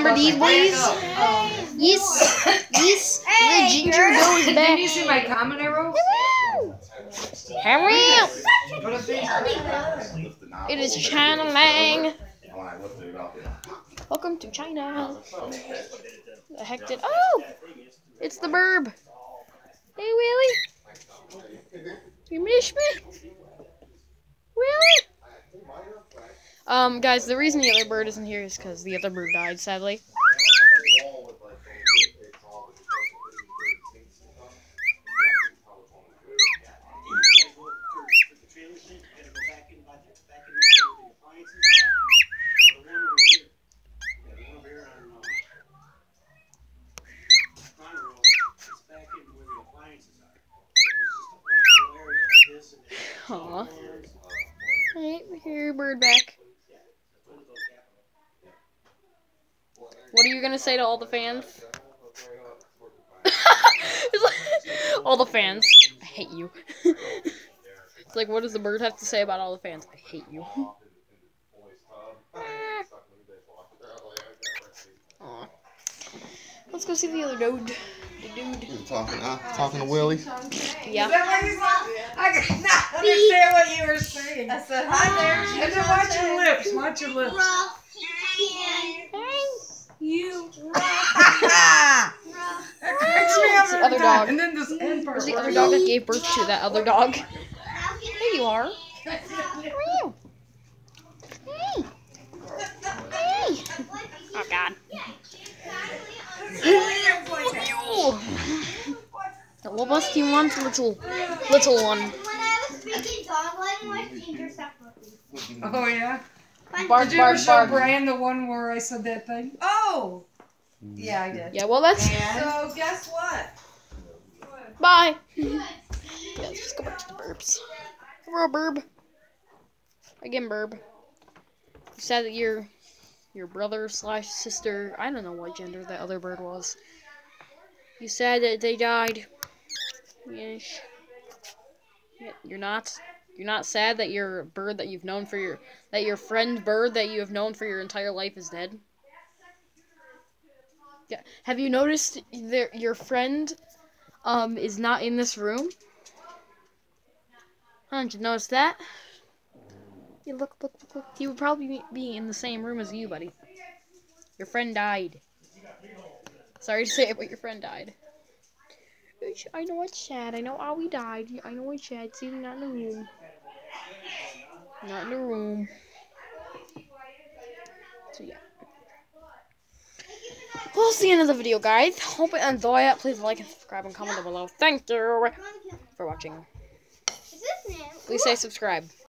Remember these boys? Yes, the ginger goes back. Did you see my comment I wrote? Hurry! It is China Lang. Welcome to China. The heck did? Oh, it's the birb. Hey, Willie. You miss me? Willie? Guys, the reason the other bird isn't here is because the other bird died, sadly. Aww. Alright, here, bird back. What are you gonna say to all the fans? All the fans. I hate you. It's like, what does the bird have to say about all the fans? I hate you. Aww. Let's go see the other dude. The dude. You talking to Willie? Yeah. Is that what you said? I could not understand what you were saying. I said, hi there. And then watch your lips. Watch your lips. You. That cracks me up The every other time. dog. And then this end part. Where's the other dog that gave birth to that other dog? There you are. Where are you? Hey. Hey. Oh, God. What else do you want, little one? Oh, yeah? Bark, Did you ever bark, show bark. Brian the one where I said that thing? Oh! Yeah, I did. Yeah, well, that's... So, guess what? Bye. Yeah, let's just go back to the burbs. Hello, burb. Again, burb. You said that your brother / sister, I don't know what gender that other bird was. You said that they died. Yes. Yeah, you're not sad that your bird that you've known for your friend bird that you have known for your entire life is dead? Yeah. Have you noticed your friend is not in this room? Did you notice that? Yeah, look. He would probably be in the same room as you, buddy. Your friend died. Sorry to say it, but your friend died. I know it's sad. I know Ollie died. I know it's sad. See, not in the room. Not in the room. So, yeah. Well, that's the end of the video, guys. Hope you enjoy it. Please like and subscribe and comment down below. Thank you for watching. Please say subscribe.